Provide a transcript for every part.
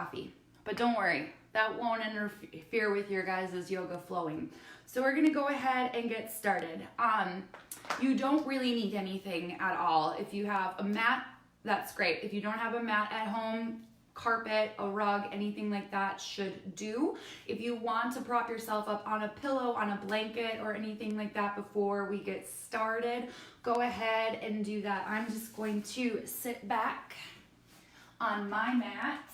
coffee. But don't worry, that won't interfere with your guys' yoga flowing. So we're gonna go ahead and get started. You don't really need anything at all. If you have a mat, that's great. If you don't have a mat at home, carpet, a rug, anything like that should do. If you want to prop yourself up on a pillow, on a blanket, or anything like that before we get started, go ahead and do that. I'm just going to sit back on my mat.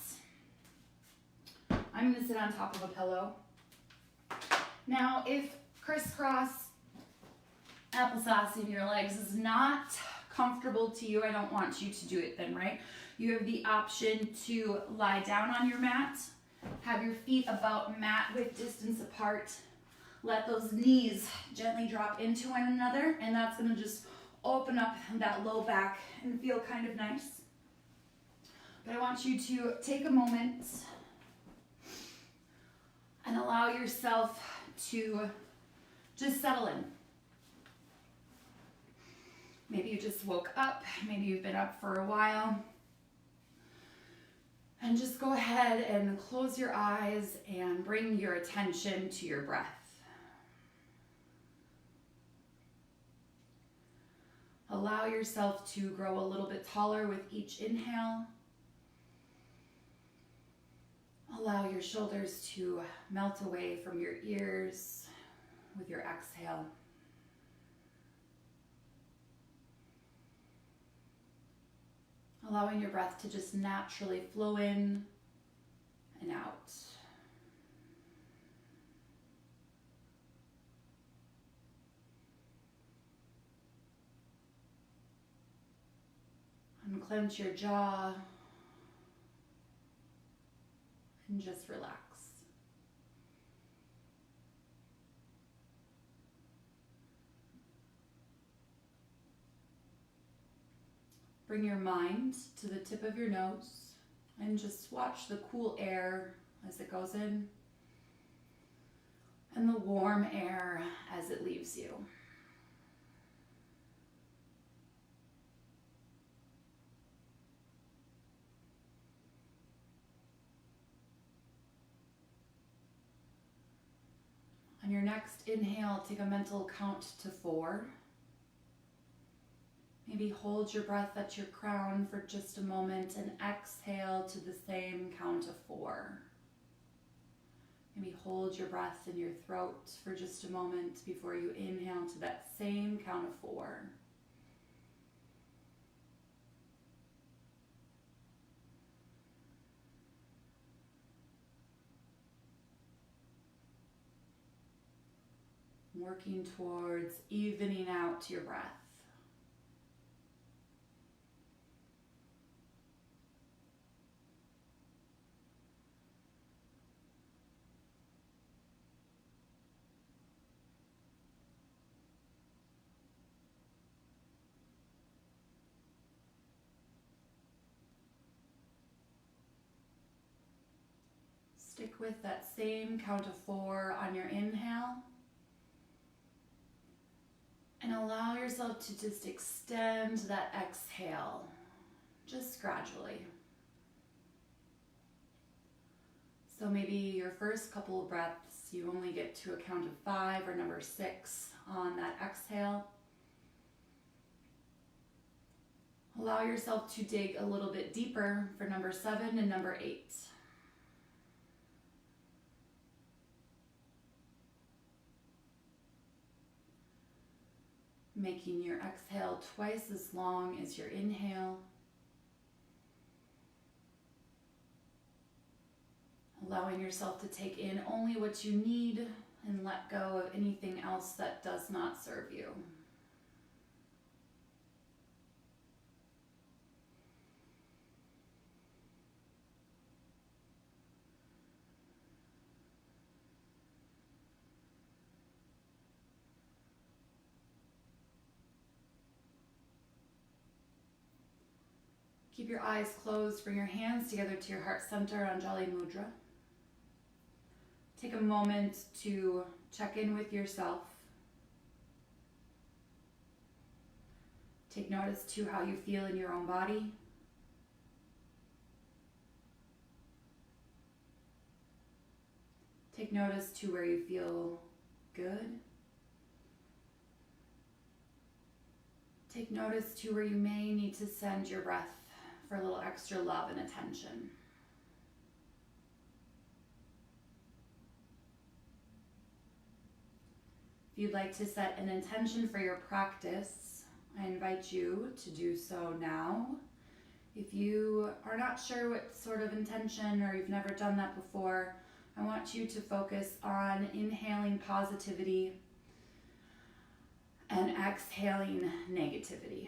I'm going to sit on top of a pillow. Now, if crisscross applesauce in your legs is not comfortable to you, I don't want you to do it then, right? You have the option to lie down on your mat, have your feet about mat width distance apart, let those knees gently drop into one another, and that's gonna just open up that low back and feel kind of nice. But I want you to take a moment and allow yourself to just settle in. Maybe you just woke up, maybe you've been up for a while. And just go ahead and close your eyes and bring your attention to your breath. Allow yourself to grow a little bit taller with each inhale. Allow your shoulders to melt away from your ears with your exhale. Allowing your breath to just naturally flow in and out. Unclench your jaw and just relax. Bring your mind to the tip of your nose and just watch the cool air as it goes in and the warm air as it leaves you. On your next inhale, take a mental count to 4. Maybe hold your breath at your crown for just a moment and exhale to the same count of 4. Maybe hold your breath in your throat for just a moment before you inhale to that same count of 4. Working towards evening out your breath. Stick with that same count of 4 on your inhale. And allow yourself to just extend that exhale, just gradually. So maybe your first couple of breaths, you only get to a count of 5 or number 6 on that exhale. Allow yourself to dig a little bit deeper for number 7 and number 8. Making your exhale twice as long as your inhale. Allowing yourself to take in only what you need and let go of anything else that does not serve you. Keep your eyes closed, bring your hands together to your heart center, Anjali Mudra. Take a moment to check in with yourself. Take notice to how you feel in your own body. Take notice to where you feel good. Take notice to where you may need to send your breath for a little extra love and attention. If you'd like to set an intention for your practice, I invite you to do so now. If you are not sure what sort of intention or you've never done that before, I want you to focus on inhaling positivity and exhaling negativity.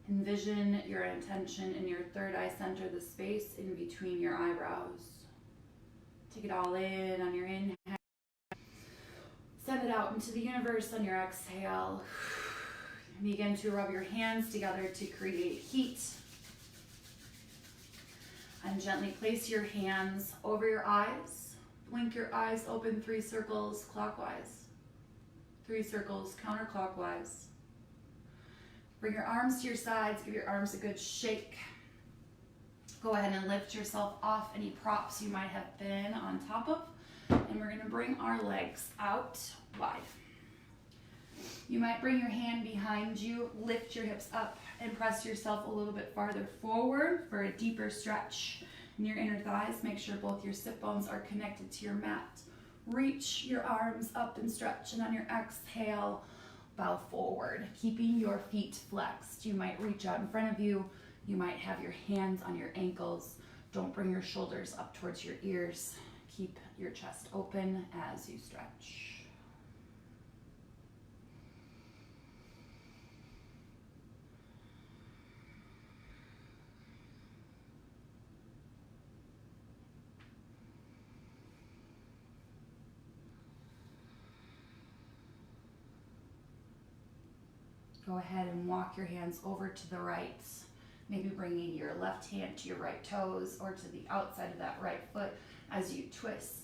Envision your intention in your third eye center, the space in between your eyebrows. Take it all in on your inhale. Send it out into the universe on your exhale. Begin to rub your hands together to create heat. And gently place your hands over your eyes. Blink your eyes open 3 circles clockwise. 3 circles counterclockwise. Bring your arms to your sides. Give your arms a good shake. Go ahead and lift yourself off any props you might have been on top of. And we're going to bring our legs out wide. You might bring your hand behind you, lift your hips up, and press yourself a little bit farther forward for a deeper stretch in your inner thighs. Make sure both your sit bones are connected to your mat. Reach your arms up and stretch, and on your exhale, bow forward, keeping your feet flexed. You might reach out in front of you. You might have your hands on your ankles. Don't bring your shoulders up towards your ears. Keep your chest open as you stretch. Go ahead and walk your hands over to the right, maybe bringing your left hand to your right toes or to the outside of that right foot as you twist.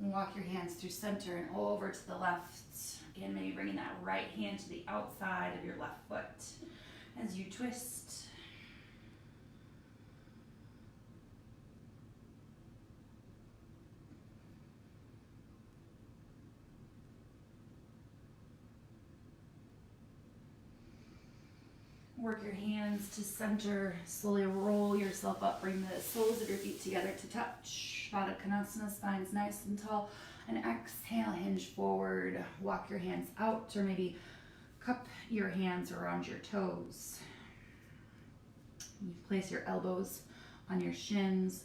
Walk your hands through center and over to the left. Again, maybe bringing that right hand to the outside of your left foot as you twist. Work your hands to center. Slowly roll yourself up. Bring the soles of your feet together to touch. Baddha Konasana, spine's nice and tall. And exhale, hinge forward. Walk your hands out, or maybe cup your hands around your toes. You place your elbows on your shins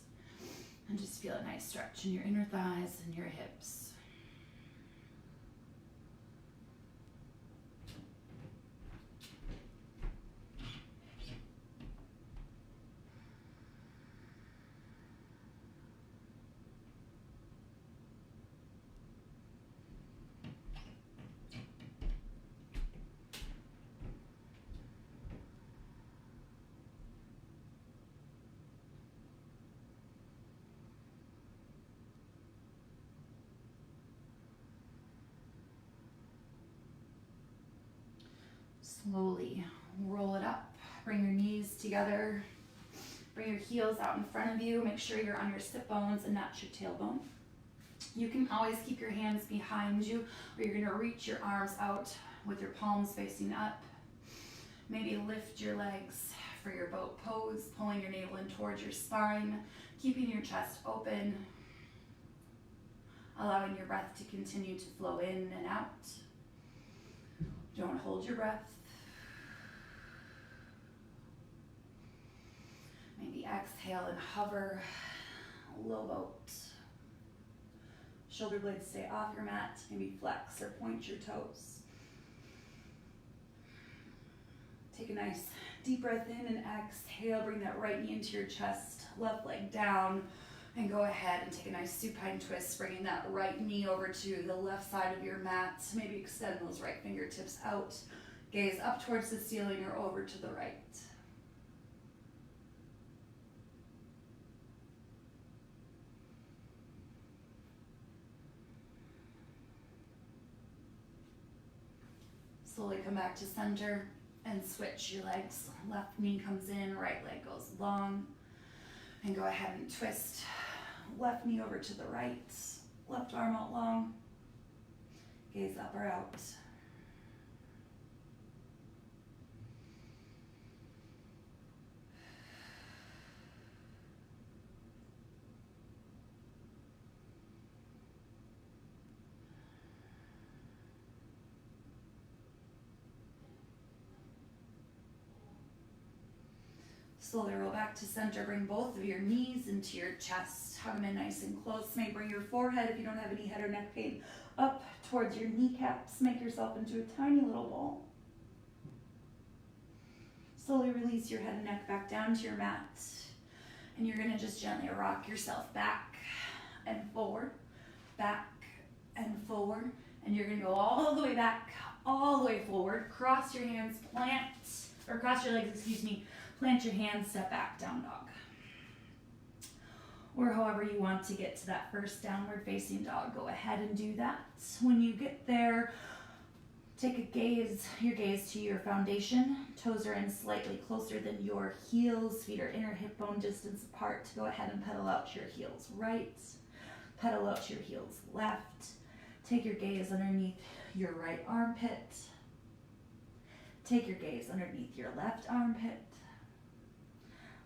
and just feel a nice stretch in your inner thighs and your hips. Slowly roll it up, bring your knees together, bring your heels out in front of you, make sure you're on your sit bones and not your tailbone. You can always keep your hands behind you, or you're going to reach your arms out with your palms facing up. Maybe lift your legs for your boat pose, pulling your navel in towards your spine, keeping your chest open, allowing your breath to continue to flow in and out. Don't hold your breath. Maybe exhale and hover, low boat. Shoulder blades stay off your mat. Maybe flex or point your toes. Take a nice deep breath in and exhale. Bring that right knee into your chest, left leg down. And go ahead and take a nice supine twist, bringing that right knee over to the left side of your mat. Maybe extend those right fingertips out. Gaze up towards the ceiling or over to the right. Slowly come back to center and switch your legs. Left knee comes in, right leg goes long. And go ahead and twist. Left knee over to the right. Left arm out long. Gaze up or out. Slowly roll back to center. Bring both of your knees into your chest. Hug them in nice and close. Maybe bring your forehead, if you don't have any head or neck pain, up towards your kneecaps. Make yourself into a tiny little ball. Slowly release your head and neck back down to your mat. And you're going to just gently rock yourself back and forward, back and forward. And you're going to go all the way back, all the way forward. Cross your hands, cross your legs, plant your hands, step back, down dog. Or however you want to get to that first downward facing dog, go ahead and do that. When you get there, take your gaze to your foundation. Toes are in slightly closer than your heels. Feet are inner hip bone distance apart. Go ahead and pedal out your heels right. Pedal out your heels left. Take your gaze underneath your right armpit. Take your gaze underneath your left armpit.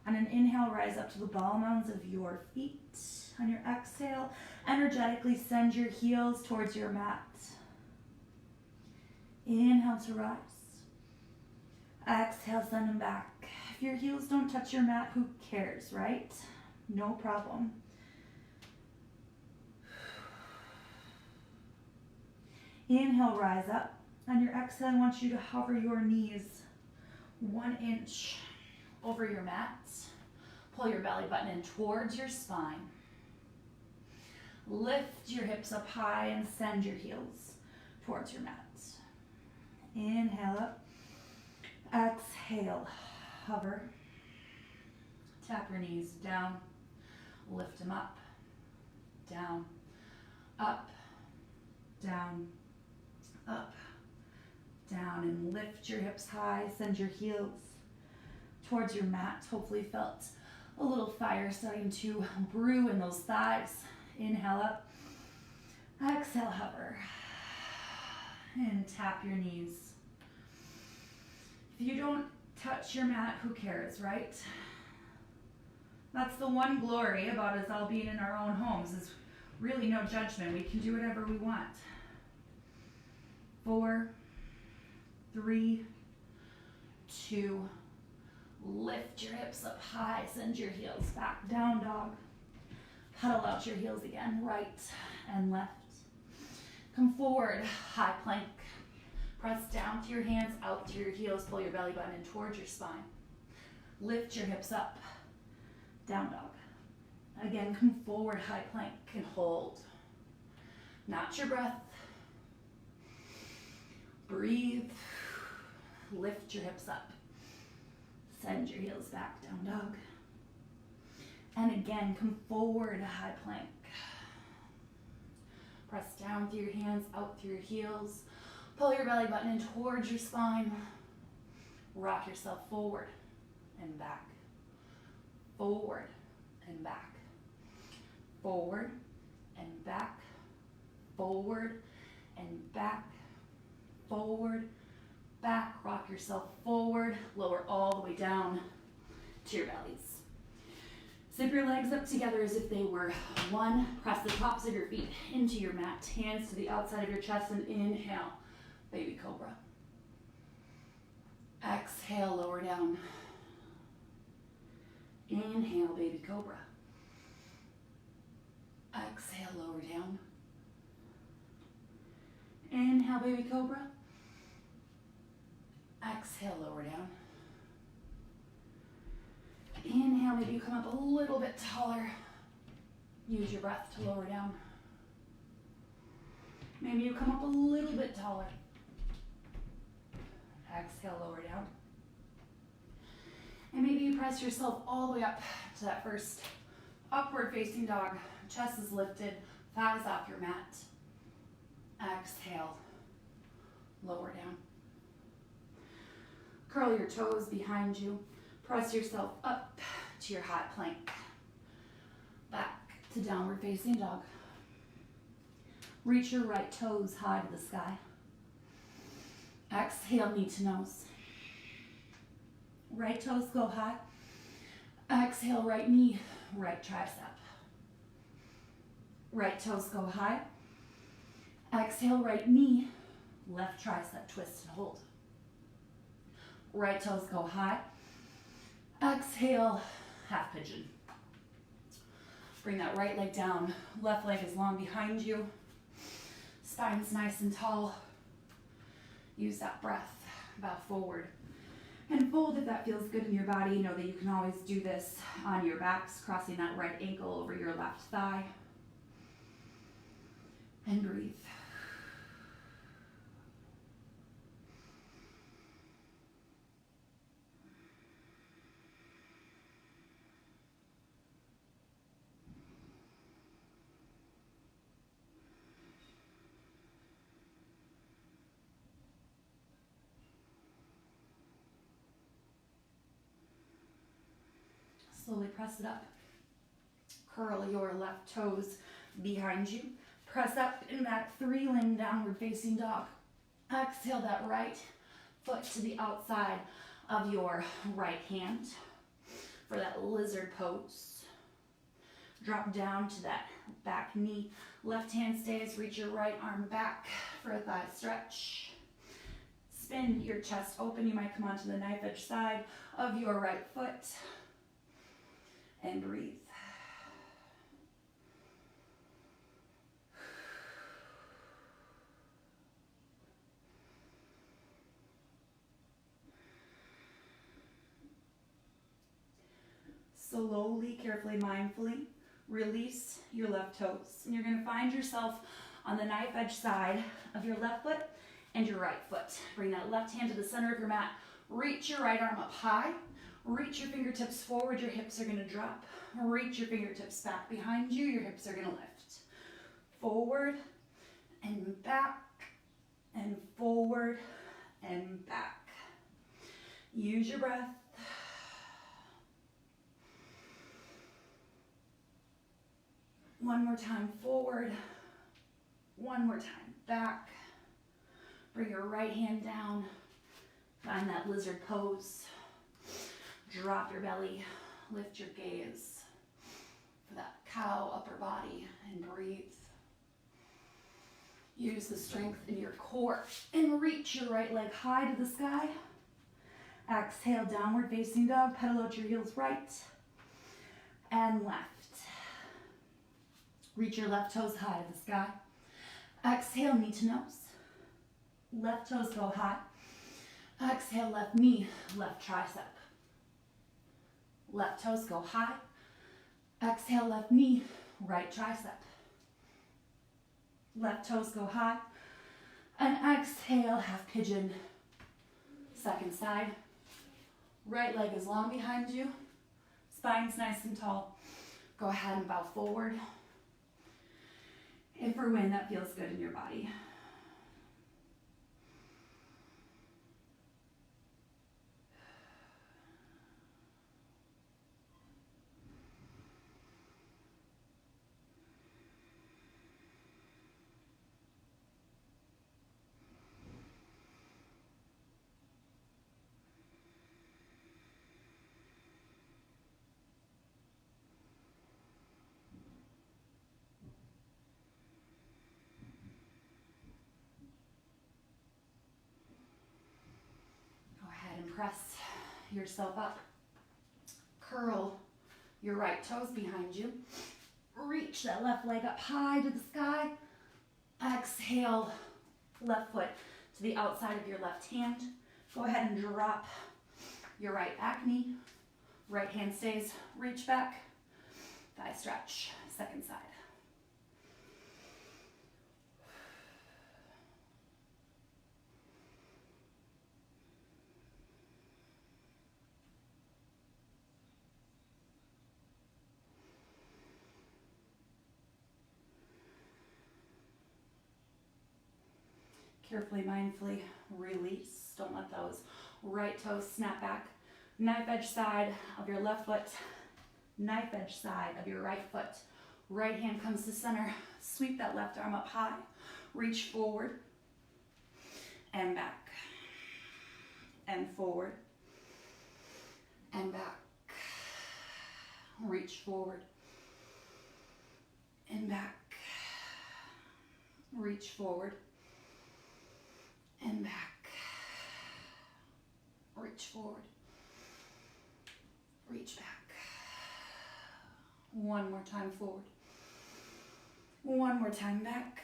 On an inhale, rise up to the ball mounds of your feet. On your exhale, energetically send your heels towards your mat. Inhale to rise. Exhale, send them back. If your heels don't touch your mat, who cares, right? No problem. Inhale, rise up. On your exhale, I want you to hover your knees 1 inch over your mat. Pull your belly button in towards your spine. Lift your hips up high and send your heels towards your mat. Inhale up. Exhale, hover. Tap your knees down. Lift them up. Down. Up. Down. Up. Down. And lift your hips high. Send your heels towards your mat. Hopefully felt a little fire starting to brew in those thighs. Inhale up. Exhale, hover. And tap your knees. If you don't touch your mat, who cares, right? That's the one glory about us all being in our own homes, is really no judgment. We can do whatever we want. 4, 3, 2, lift your hips up high, send your heels back, down dog. Pedal out your heels again, right and left. Come forward, high plank. Press down through your hands, out through your heels, pull your belly button in towards your spine. Lift your hips up, down dog. Again, come forward, high plank, and hold. Notch your breath. Breathe. Lift your hips up. Send your heels back, down dog. And again, come forward, high plank. Press down through your hands, out through your heels. Pull your belly button in towards your spine. Rock yourself forward and back. Forward and back. Forward and back. Forward and back. Forward, back. Rock yourself forward. Lower all the way down to your bellies. Zip your legs up together as if they were one. Press the tops of your feet into your mat. Hands to the outside of your chest and inhale, baby cobra. Exhale, lower down. Inhale, baby cobra. Exhale, lower down. Inhale, baby cobra. Exhale, lower down. Inhale, maybe you come up a little bit taller. Use your breath to lower down. Maybe you come up a little bit taller. Exhale, lower down. And maybe you press yourself all the way up to that first upward facing dog. Chest is lifted, thighs off your mat. Exhale, lower down. Curl your toes behind you. Press yourself up to your high plank. Back to downward facing dog. Reach your right toes high to the sky. Exhale, knee to nose. Right toes go high. Exhale, right knee, right tricep. Right toes go high. Exhale, right knee, left tricep, twist and hold. Right toes go high. Exhale, half pigeon. Bring that right leg down. Left leg is long behind you. Spine's nice and tall. Use that breath. Bow forward. And fold if that feels good in your body. Know that you can always do this on your backs, crossing that right ankle over your left thigh. And breathe. Slowly press it up. Curl your left toes behind you. Press up in that 3, laying downward facing dog. Exhale that right foot to the outside of your right hand for that lizard pose. Drop down to that back knee. Left hand stays. Reach your right arm back for a thigh stretch. Spin your chest open. You might come onto the knife edge side of your right foot. And breathe. Slowly, carefully, mindfully release your left toes. And you're going to find yourself on the knife edge side of your left foot and your right foot. Bring that left hand to the center of your mat. Reach your right arm up high. Reach your fingertips forward, your hips are going to drop. Reach your fingertips back behind you, your hips are going to lift. Forward and back and forward and back. Use your breath. One more time forward. One more time back. Bring your right hand down. Find that lizard pose. Drop your belly, lift your gaze for that cow upper body and breathe. Use the strength in your core and reach your right leg high to the sky. Exhale, downward facing dog, pedal out your heels right and left. Reach your left toes high to the sky. Exhale, knee to nose. Left toes go high. Exhale, left knee, left tricep. Left toes go high. Exhale, left knee, right tricep. Left toes go high. And exhale, half pigeon. Second side. Right leg is long behind you. Spine's nice and tall. Go ahead and bow forward. If or when that feels good in your body. Press yourself up. Curl your right toes behind you. Reach that left leg up high to the sky. Exhale, left foot to the outside of your left hand. Go ahead and drop your right back knee. Right hand stays. Reach back. Thigh stretch. second side. Carefully, mindfully release. Don't let those right toes snap back. Knife edge side of your left foot, knife edge side of your right foot. Right hand comes to center. Sweep that left arm up high. Reach forward and back and forward and back. Reach forward and back. Reach forward and back. Reach forward. Reach back. One more time forward. One more time back.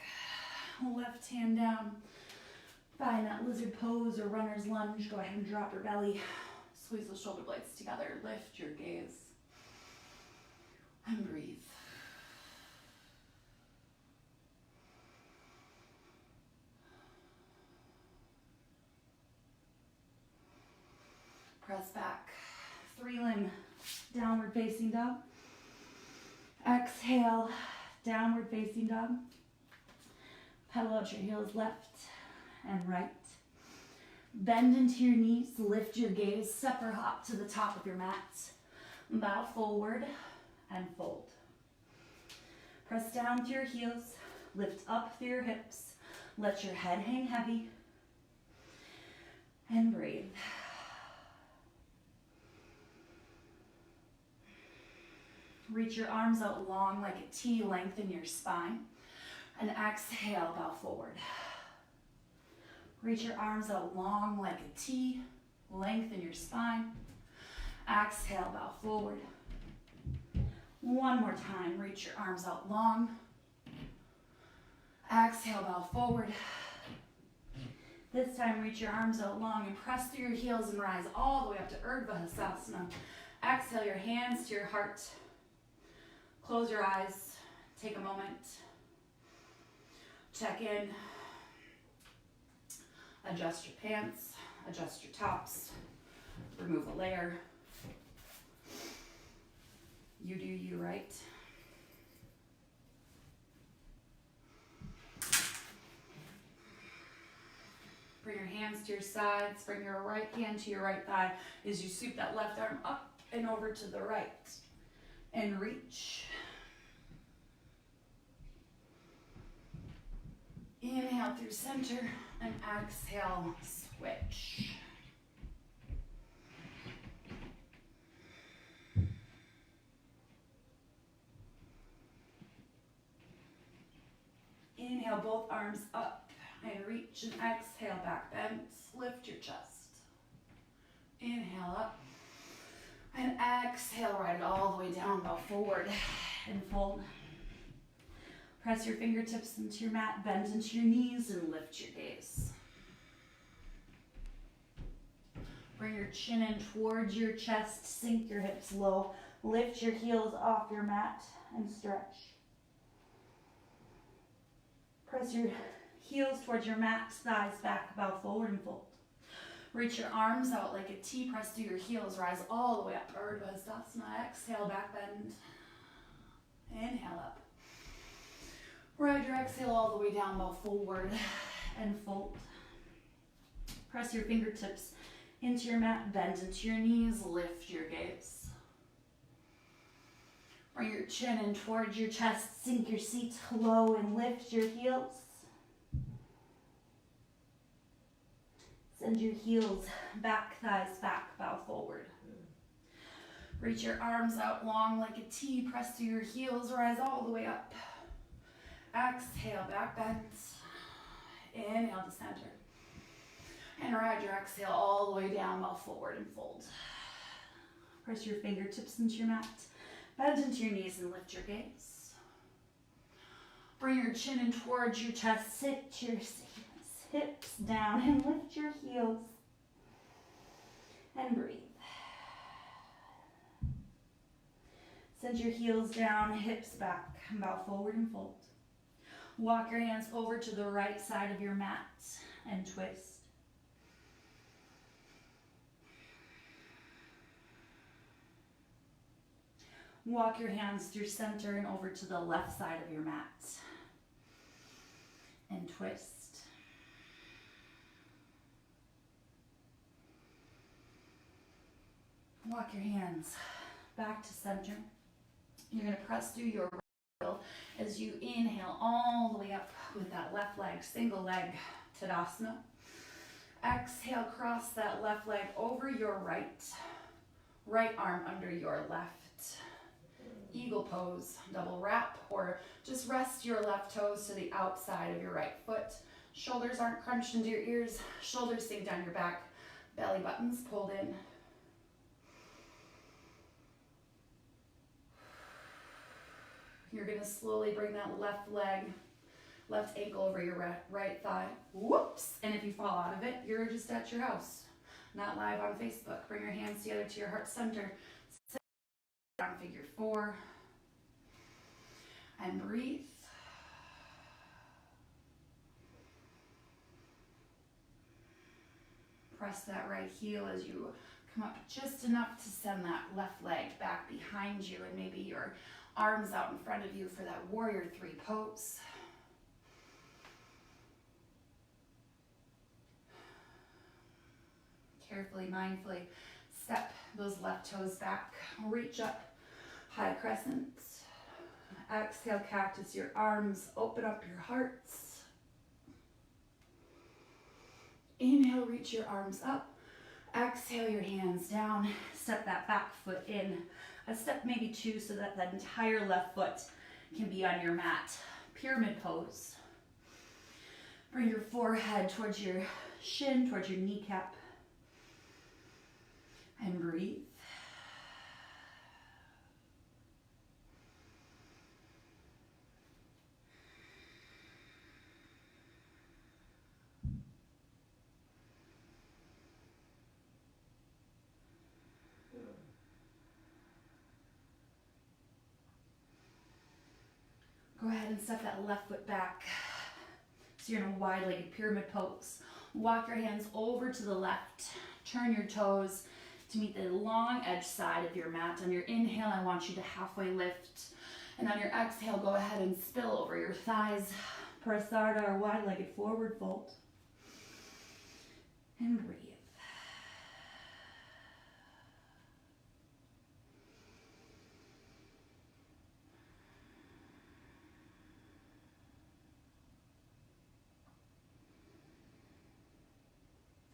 Left hand down. Find that lizard pose or runner's lunge. Go ahead and drop your belly. Squeeze the shoulder blades together. Lift your gaze. And breathe. Press back. 3-limb downward facing dog. Exhale, downward facing dog. Pedal out your heels left and right. Bend into your knees, lift your gaze, step or hop to the top of your mat. Bow forward and fold. Press down to your heels, lift up through your hips. Let your head hang heavy and breathe. Reach your arms out long like a T, lengthen your spine. And exhale, bow forward. Reach your arms out long like a T, lengthen your spine. Exhale, bow forward. One more time, reach your arms out long. Exhale, bow forward. This time, reach your arms out long and press through your heels and rise all the way up to Urdhva Hastasana. Exhale your hands to your heart. Close your eyes, take a moment, check in, adjust your pants, adjust your tops, remove a layer. You do you, right? Bring your hands to your sides, bring your right hand to your right thigh as you sweep that left arm up and over to the right. And reach. Inhale through center and exhale, switch. Inhale, both arms up and reach and exhale, back bend, lift your chest. Inhale up. And exhale, ride it all the way down, bow forward and fold. Press your fingertips into your mat, bend into your knees and lift your gaze. Bring your chin in towards your chest, sink your hips low, lift your heels off your mat and stretch. Press your heels towards your mat, thighs back, bow forward and fold. Reach your arms out like a T, press through your heels, rise all the way up, Urdhva Hastasana. Exhale, back bend. Inhale up. Ride your exhale all the way down, bow forward and fold. Press your fingertips into your mat, bend into your knees, lift your gaze. Bring your chin in towards your chest, sink your seat low and lift your heels. Send your heels back, thighs back, bow forward. Reach your arms out long like a T, press through your heels, rise all the way up. Exhale, back bend. Inhale to center. And ride your exhale all the way down, bow forward and fold. Press your fingertips into your mat, bend into your knees and lift your gaze. Bring your chin in towards your chest, sit your hips down and lift your heels and breathe. Send your heels down, hips back, bow forward and fold. Walk your hands over to the right side of your mat and twist. Walk your hands through center and over to the left side of your mat and twist. Walk your hands back to center. You're going to press through your right heel as you inhale all the way up with that left leg, single leg Tadasana. Exhale, cross that left leg over your right arm under your left. Eagle pose, double wrap, or just rest your left toes to the outside of your right foot. Shoulders aren't crunched into your ears. Shoulders sink down your back. Belly buttons pulled in. You're going to slowly bring that left leg, left ankle over your right thigh. Whoops! And if you fall out of it, you're just at your house, not live on Facebook. Bring your hands together to your heart center. Sit down, figure 4. And breathe. Press that right heel as you come up just enough to send that left leg back behind you, and maybe your arms out in front of you for that warrior 3 pose. Carefully, mindfully step those left toes back. Reach up, high crescent. Exhale, cactus your arms, open up your hearts. Inhale, reach your arms up. Exhale, your hands down. Step that back foot in. A step, maybe 2, so that that entire left foot can be on your mat. Pyramid pose. Bring your forehead towards your shin, towards your kneecap. And breathe. Go ahead and step that left foot back. So you're in a wide-legged pyramid pose. Walk your hands over to the left. Turn your toes to meet the long edge side of your mat. On your inhale, I want you to halfway lift. And on your exhale, go ahead and spill over your thighs. Prasarda, or wide-legged forward fold. And breathe.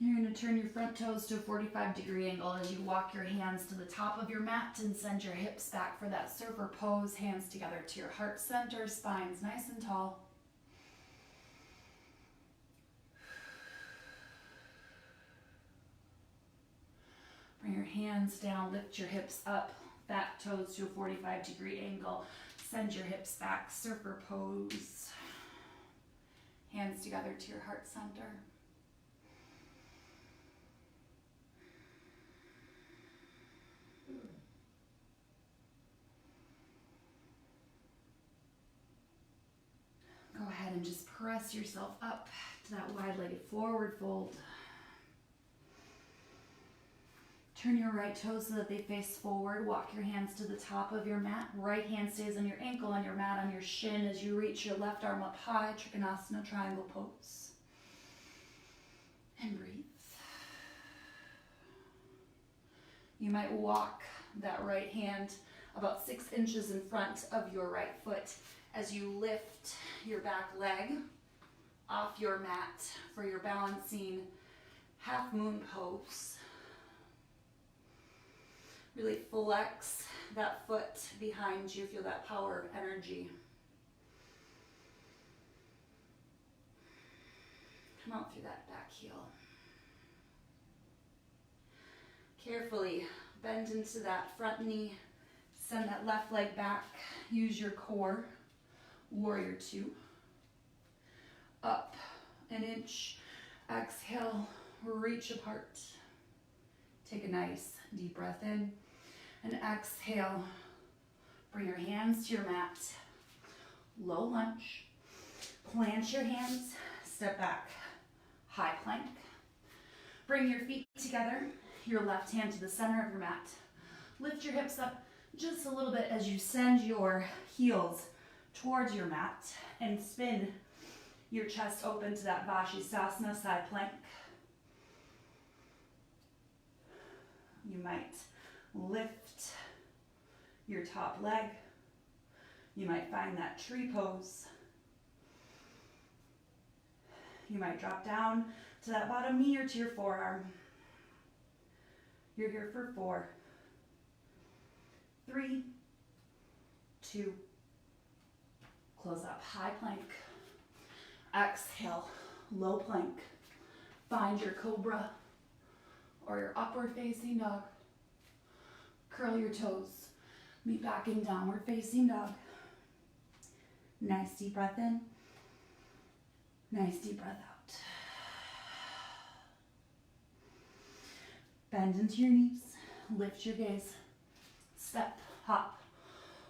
You're going to turn your front toes to a 45-degree angle as you walk your hands to the top of your mat and send your hips back for that surfer pose. Hands together to your heart center, spines nice and tall. Bring your hands down, lift your hips up, back toes to a 45-degree angle. Send your hips back, surfer pose. Hands together to your heart center. Go ahead and just press yourself up to that wide-legged forward fold. Turn your right toes so that they face forward. Walk your hands to the top of your mat. Right hand stays on your ankle, on your mat, on your shin as you reach your left arm up high. Trikonasana, triangle pose. And breathe. You might walk that right hand about 6 inches in front of your right foot as you lift your back leg off your mat for your balancing half moon pose. Really flex that foot behind you. Feel that power of energy. Come out through that back heel. Carefully bend into that front knee. Send that left leg back. Use your core. Warrior 2. Up an inch. Exhale, reach apart. Take a nice deep breath in. And exhale, Bring your hands to your mat. Low lunge. Plant your hands. Step back. High plank. Bring your feet together. Your left hand to the center of your mat. Lift your hips up just a little bit as you send your heels towards your mat and spin your chest open to that Vashisthasana side plank. You might lift your top leg. You might find that tree pose. You might drop down to that bottom knee or to your forearm. You're here for 4, 3, 2, close up, high plank. Exhale, low plank. Find your cobra or your upward facing dog. Curl your toes. Meet back in downward facing dog. Nice deep breath in. Nice deep breath out. Bend into your knees. Lift your gaze. Step, hop.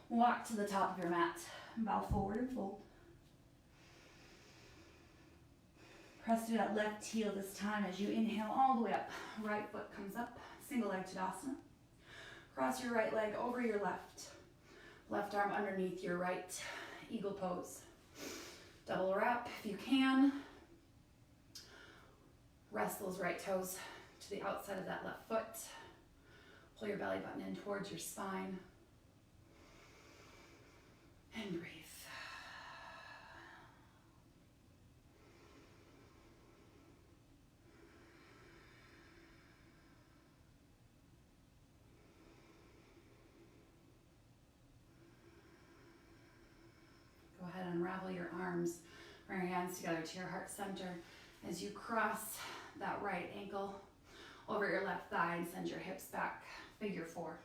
Walk to the top of your mat. Bow forward and fold. Press through that left heel this time as you inhale all the way up. Right foot comes up. Single leg Tadasana. Cross your right leg over your left. Left arm underneath your right. Eagle pose. Double wrap if you can. Rest those right toes to the outside of that left foot. Pull your belly button in towards your spine. And breathe. Go ahead and unravel your arms. Bring your hands together to your heart center as you cross that right ankle over your left thigh and send your hips back. Figure 4.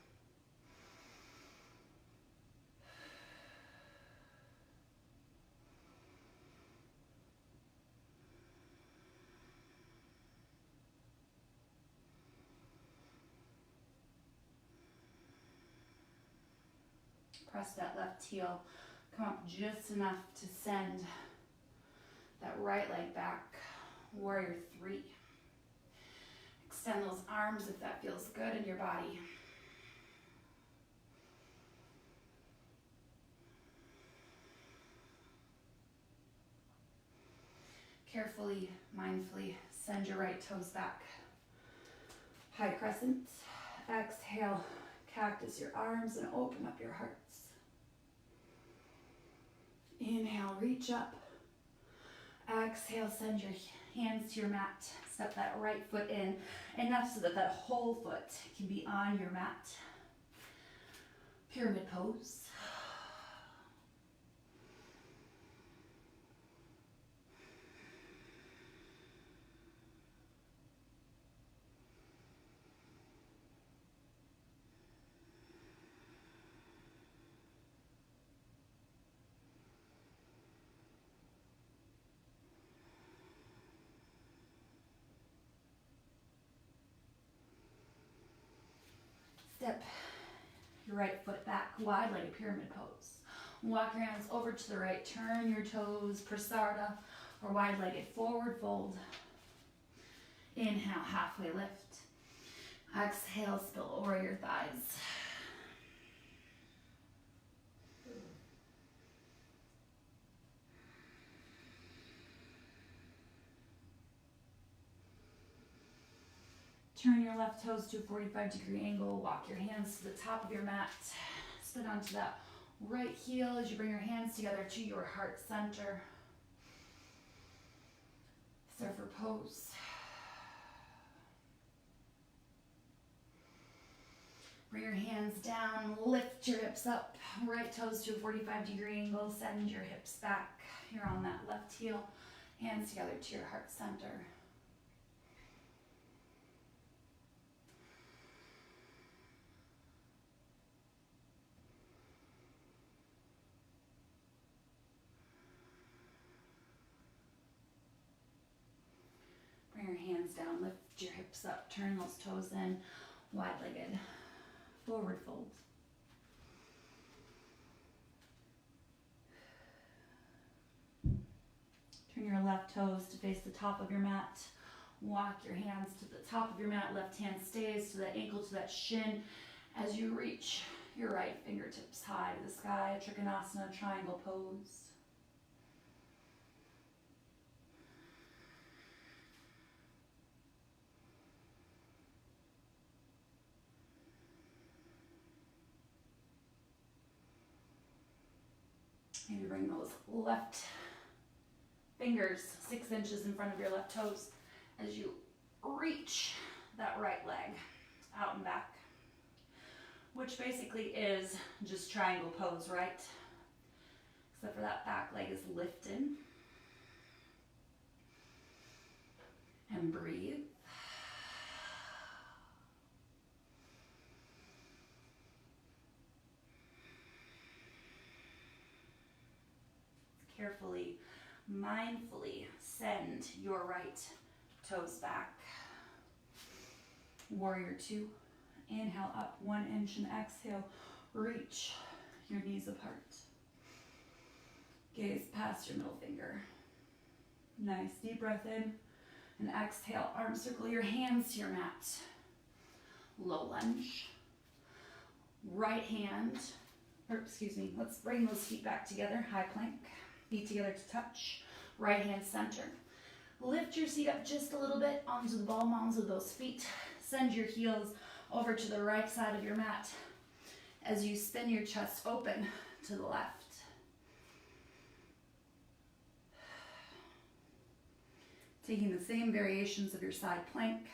Press that left heel. Come up just enough to send that right leg back. Warrior 3. Extend those arms if that feels good in your body. Carefully, mindfully, send your right toes back. High crescent. Exhale, cactus your arms and open up your hearts. Inhale, reach up. Exhale, send your hands to your mat. Step that right foot in enough so that that whole foot can be on your mat. Pyramid pose. Step your right foot back, wide-legged pyramid pose. Walk your hands over to the right, turn your toes, prasarda, or wide-legged forward fold. Inhale, halfway lift. Exhale, spill over your thighs. Turn your left toes to a 45-degree angle. Walk your hands to the top of your mat. Sit onto that right heel as you bring your hands together to your heart center. Surfer pose. Bring your hands down, lift your hips up. Right toes to a 45-degree angle. Send your hips back. You're on that left heel. Hands together to your heart center. Bring your hands down, lift your hips up, turn those toes in, wide-legged, forward fold. Turn your left toes to face the top of your mat. Walk your hands to the top of your mat. Left hand stays to that ankle, to that shin. As you reach your right fingertips high to the sky, Trikonasana, triangle pose. Maybe bring those left fingers 6 inches in front of your left toes as you reach that right leg out and back, which basically is just triangle pose, right? Except for that back leg is lifted. And breathe. Carefully, mindfully send your right toes back. Warrior 2. Inhale up 1 inch and exhale. Reach your knees apart. Gaze past your middle finger. Nice deep breath in and exhale. Arm circle your hands to your mat. Low lunge. Right hand, let's bring those feet back together. High plank. Feet together to touch. Right hand center. Lift your seat up just a little bit onto the ball mounds of those feet. Send your heels over to the right side of your mat as you spin your chest open to the left. Taking the same variations of your side plank.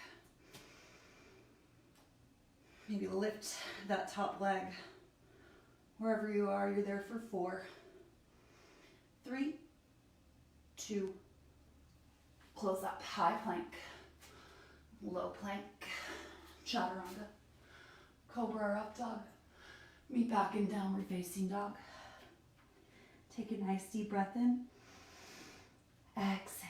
Maybe lift that top leg. Wherever you are, you're there for 4, 3, 2, close up, high plank, low plank, chaturanga, cobra or up dog, meet back in downward facing dog. Take a nice deep breath in, exhale.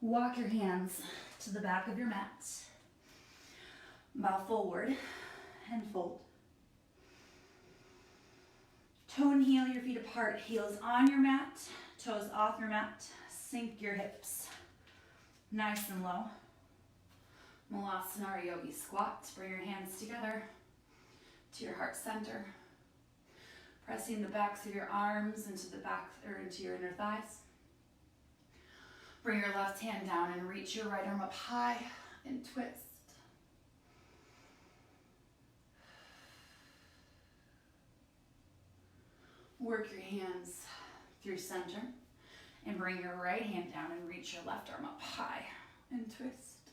Walk your hands to the back of your mat, bow forward and fold. Toe and heel your feet apart, heels on your mat, toes off your mat. Sink your hips nice and low. Malasana or yogi squat. Bring your hands together to your heart center. Pressing the backs of your arms into the back or into your inner thighs. Bring your left hand down and reach your right arm up high and twist. Work your hands through center and bring your right hand down and reach your left arm up high and twist.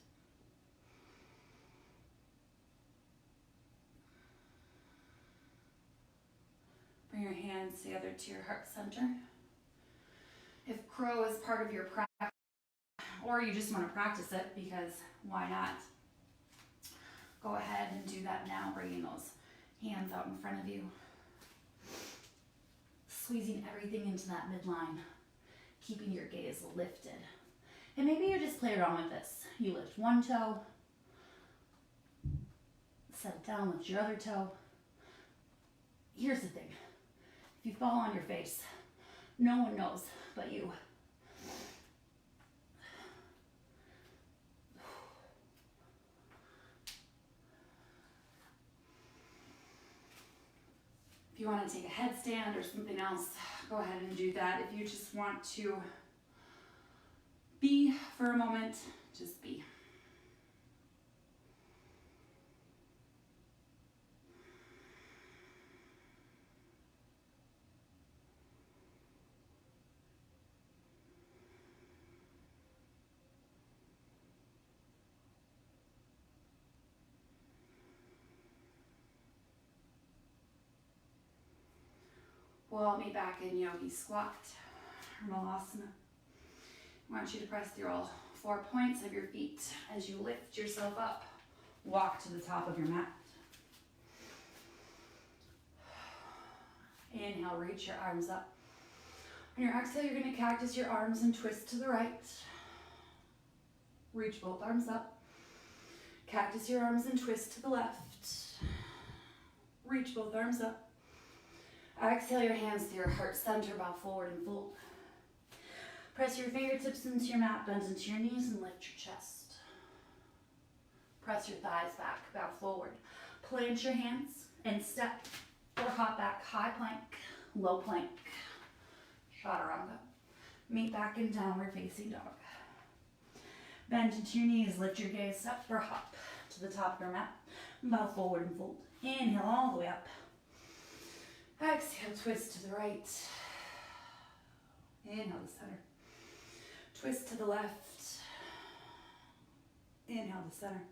Bring your hands together to your heart center. If crow is part of your practice, or you just want to practice it because why not? Go ahead and do that now, bringing those hands out in front of you. Squeezing everything into that midline, keeping your gaze lifted. And maybe you just play around with this. You lift one toe, set it down, lift your other toe. Here's the thing. If you fall on your face, no one knows but you. If you want to take a headstand or something else, go ahead and do that. If you just want to be for a moment, just be. We'll meet back in yogi squat or malasana. I want you to press through all 4 points of your feet as you lift yourself up. Walk to the top of your mat. Inhale, reach your arms up. On your exhale, you're going to cactus your arms and twist to the right. Reach both arms up. Cactus your arms and twist to the left. Reach both arms up. Exhale your hands to your heart center, bow forward and fold. Press your fingertips into your mat, bend into your knees, and lift your chest. Press your thighs back, bow forward. Plant your hands and step or hop back, high plank, low plank, chaturanga. Meet back in downward facing dog. Bend into your knees, lift your gaze, step or hop to the top of your mat. Bow forward and fold. Inhale all the way up. Exhale, twist to the right. Inhale to center. Twist to the left. Inhale to center.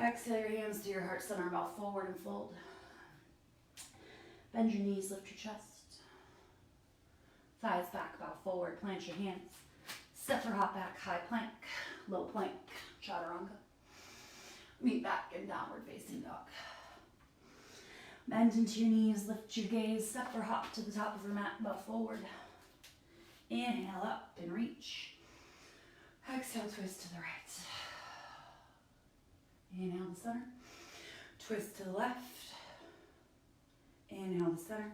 Exhale your hands to your heart center, bow forward and fold. Bend your knees, lift your chest. Thighs back, bow forward, plant your hands. Step or hop back, high plank, low plank, chaturanga. Meet back in downward facing dog. Bend into your knees, lift your gaze, step or hop to the top of your mat, bow forward. Inhale up and reach. Exhale, twist to the right. Inhale to center. Twist to the left. Inhale to center.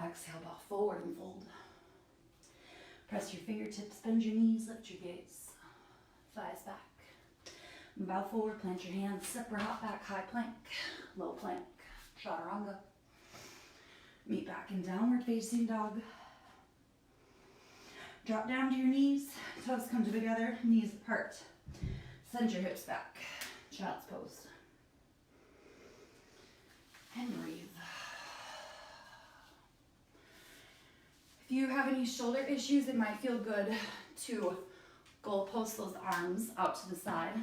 Exhale, bow forward and fold. Press your fingertips, bend your knees, lift your gaze. Thighs back. Bow forward, plant your hands, step or hop back, high plank, low plank, chaturanga. Meet back in downward facing dog. Drop down to your knees, toes come together, knees apart. Send your hips back, child's pose. And breathe. If you have any shoulder issues, it might feel good to goalpost those arms out to the side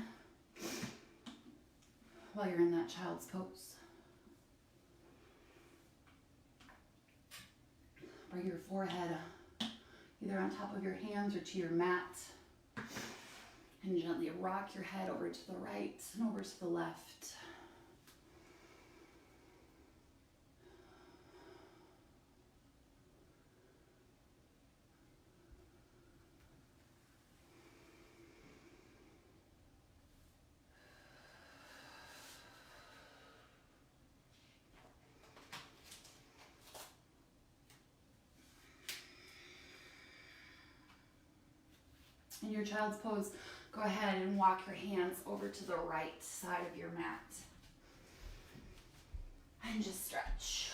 while you're in that child's pose. Bring your forehead either on top of your hands or to your mat, and gently rock your head over to the right and over to the left. In your child's pose, go ahead and walk your hands over to the right side of your mat. And just stretch.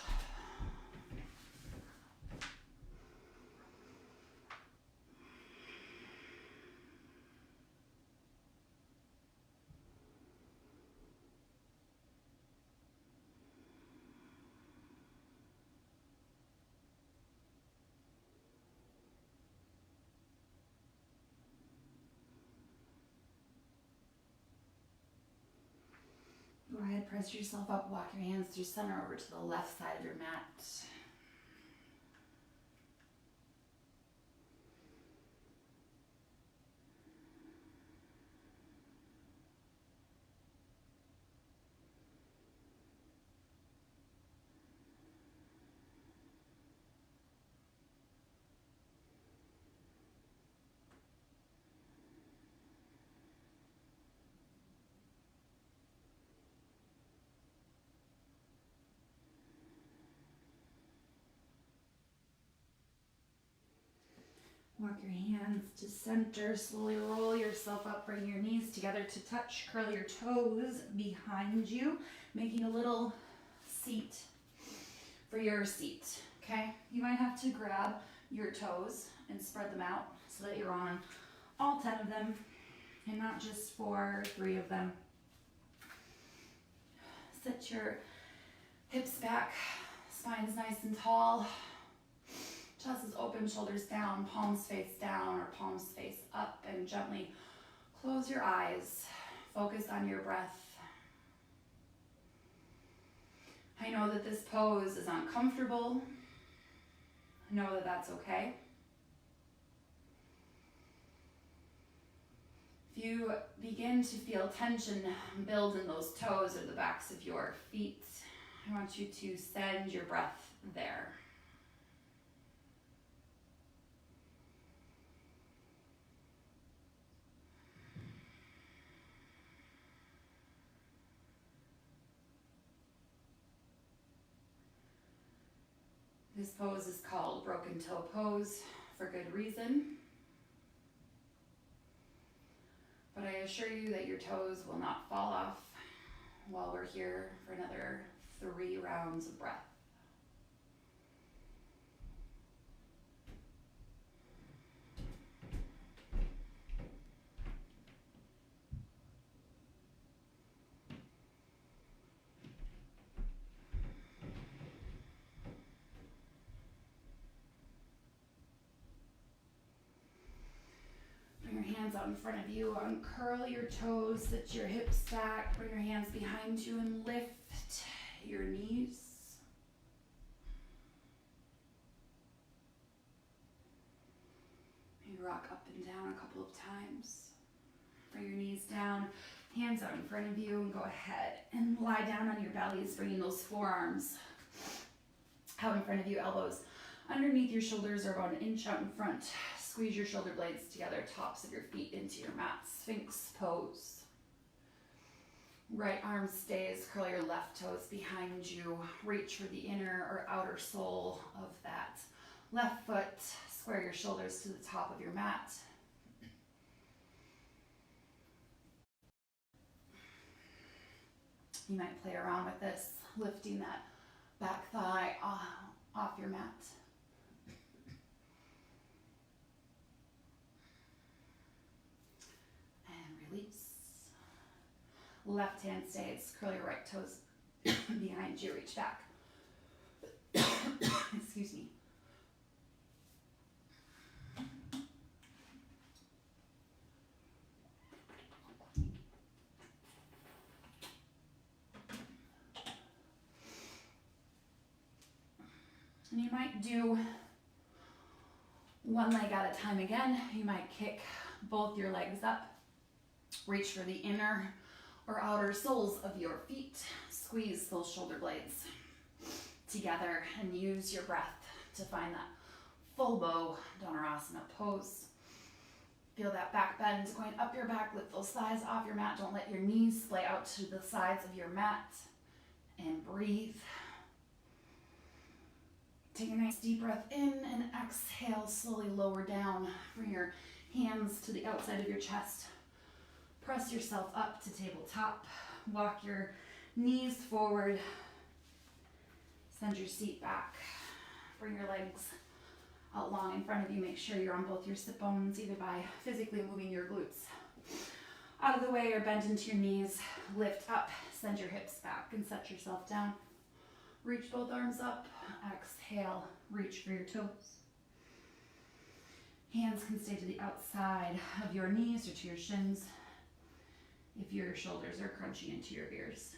Go ahead, press yourself up, walk your hands through center over to the left side of your mat. Walk your hands to center, slowly roll yourself up, bring your knees together to touch, curl your toes behind you, making a little seat for your seat, okay? You might have to grab your toes and spread them out so that you're on all 10 of them and not just 4 or 3 of them. Sit your hips back, spine's nice and tall. Chest is open, shoulders down, palms face down or palms face up, and gently close your eyes. Focus on your breath. I know that this pose is uncomfortable. Know that that's okay. If you begin to feel tension build in those toes or the backs of your feet, I want you to send your breath there. This pose is called broken toe pose for good reason. But I assure you that your toes will not fall off while we're here for another 3 rounds of breath. Bring your hands out in front of you, uncurl your toes, sit your hips back, bring your hands behind you and lift your knees. Maybe rock up and down a couple of times. Bring your knees down, hands out in front of you, and go ahead and lie down on your bellies, bringing those forearms out in front of you, elbows underneath your shoulders or about an inch out in front. Squeeze your shoulder blades together, tops of your feet into your mat, Sphinx pose. Right arm stays, curl your left toes behind you. Reach for the inner or outer sole of that left foot. Square your shoulders to the top of your mat. You might play around with this, lifting that back thigh off your mat. And release. Left hand stays, curl your right toes behind you, reach back. Excuse me. And you might do one leg at a time again. You might kick both your legs up. Reach for the inner or outer soles of your feet. Squeeze those shoulder blades together and use your breath to find that full bow Dhanurasana pose. Feel that back bend going up your back. Lift those thighs off your mat. Don't let your knees splay out to the sides of your mat. And breathe. Take a nice deep breath in and exhale, slowly lower down. Bring your hands to the outside of your chest. Press yourself up to tabletop. Walk your knees forward. Send your seat back. Bring your legs out long in front of you. Make sure you're on both your sit bones, either by physically moving your glutes out of the way or bend into your knees. Lift up, send your hips back and set yourself down. Reach both arms up. Exhale, reach for your toes. Hands can stay to the outside of your knees or to your shins if your shoulders are crunching into your ears.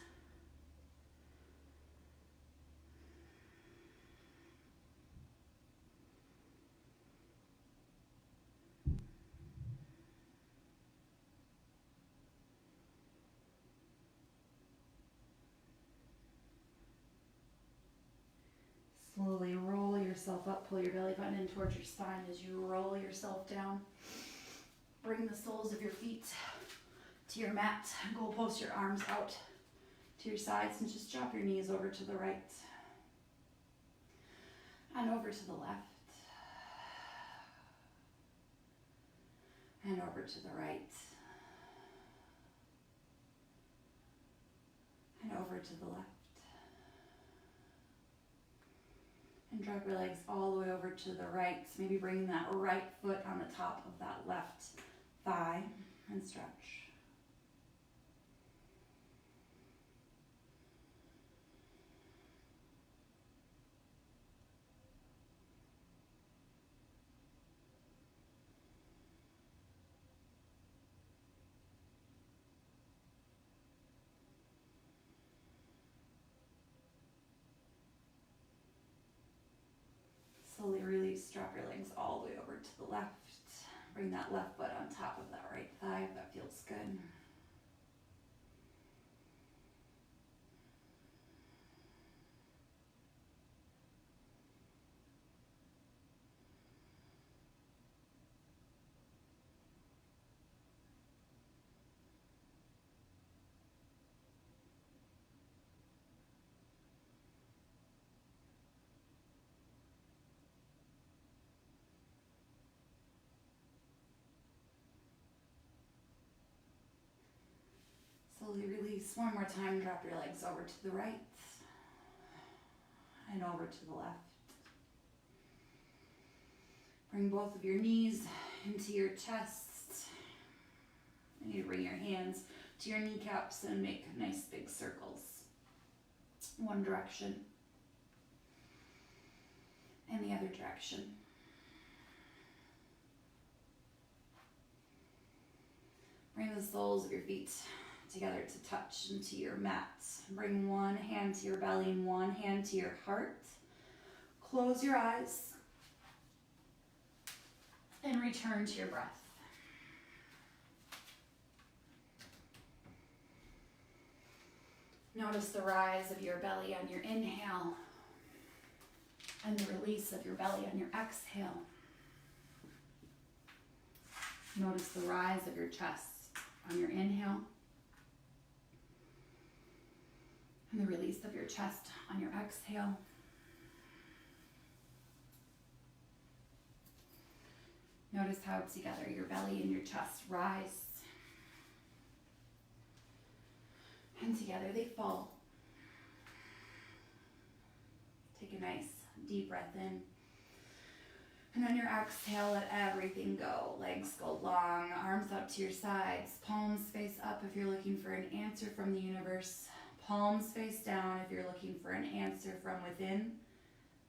Slowly roll yourself up, pull your belly button in towards your spine as you roll yourself down. Bring the soles of your feet to your mat. Goal post your arms out to your sides and just drop your knees over to the right and over to the left and over to the right and over to the left. And drop your legs all the way over to the right. Maybe bringing that right foot on the top of that left thigh and stretch. Slowly release, drop your legs all the way over to the left. Bring that left foot on top of that right thigh if that feels good. one more time, drop your legs over to the right and over to the left. Bring both of your knees into your chest. And you bring your hands to your kneecaps and make nice big circles. One direction and the other direction. Bring the soles of your feet together to touch into your mat. Bring one hand to your belly and one hand to your heart. Close your eyes and return to your breath. Notice the rise of your belly on your inhale and the release of your belly on your exhale. Notice the rise of your chest on your inhale and the release of your chest on your exhale. Notice how together your belly and your chest rise, and together they fall. Take a nice deep breath in. And on your exhale, let everything go. Legs go long, arms out to your sides, palms face up if you're looking for an answer from the universe. Palms face down if you're looking for an answer from within.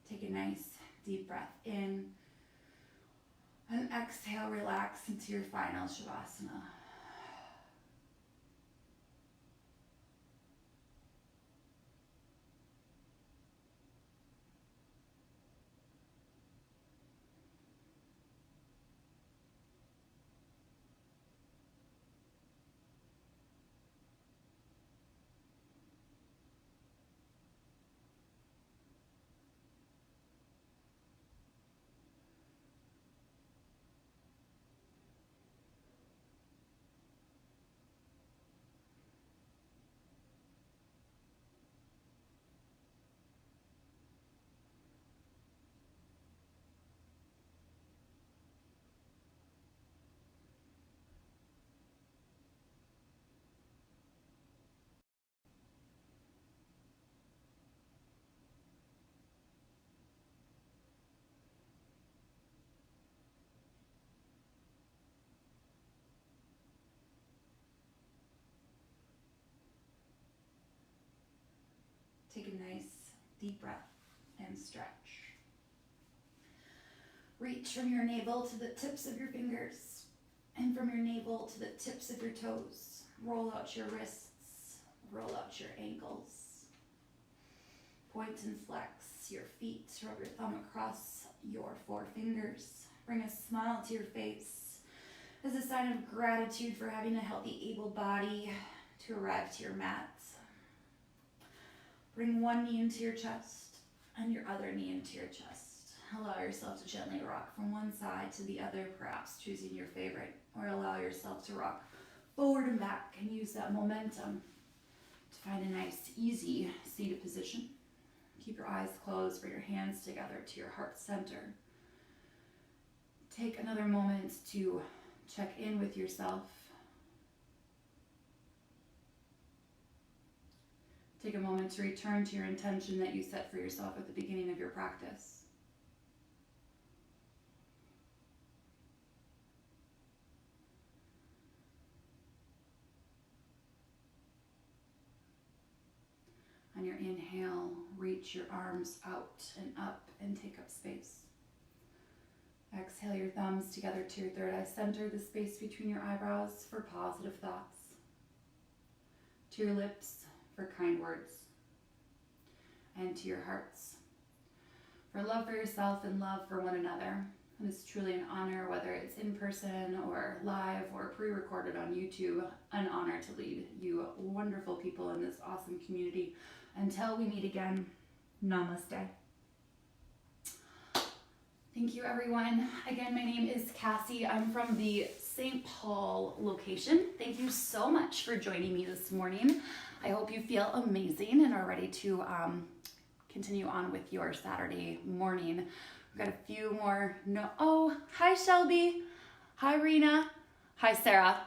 Take a nice deep breath in. And exhale, relax into your final Shavasana. Take a nice deep breath and stretch. Reach from your navel to the tips of your fingers and from your navel to the tips of your toes. Roll out your wrists, roll out your ankles. Point and flex your feet, rub your thumb across your four fingers. Bring a smile to your face as a sign of gratitude for having a healthy, able body to arrive to your mat. Bring one knee into your chest and your other knee into your chest. Allow yourself to gently rock from one side to the other, perhaps choosing your favorite, or allow yourself to rock forward and back and use that momentum to find a nice, easy seated position. Keep your eyes closed, bring your hands together to your heart center. Take another moment to check in with yourself. Take a moment to return to your intention that you set for yourself at the beginning of your practice. On your inhale, reach your arms out and up and take up space. Exhale your thumbs together to your third eye center, the space between your eyebrows for positive thoughts. To your lips for kind words. And to your hearts for love for yourself and love for one another. And it's truly an honor, whether it's in person or live or pre-recorded on YouTube, an honor to lead you wonderful people in this awesome community. Until we meet again, namaste. Thank you, everyone. Again, my name is Cassie. I'm from the St. Paul location. Thank you so much for joining me this morning. I hope you feel amazing and are ready to continue on with your Saturday morning. We've got a few more. Oh, hi, Shelby. Hi, Rena. Hi, Sarah.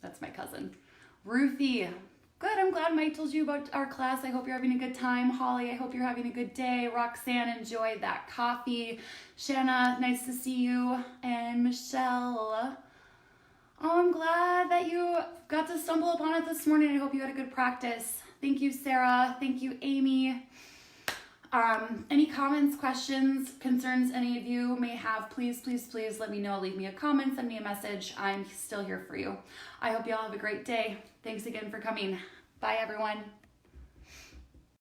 That's my cousin. Ruthie. Good, I'm glad Mike told you about our class. I hope you're having a good time. Holly, I hope you're having a good day. Roxanne, enjoy that coffee. Shanna, nice to see you. And Michelle, oh, I'm glad that you got to stumble upon it this morning. I hope you had a good practice. Thank you, Sarah. Thank you, Amy. Any comments, questions, concerns any of you may have, please, please, please let me know. Leave me a comment, send me a message. I'm still here for you. I hope you all have a great day. Thanks again for coming. Bye, everyone.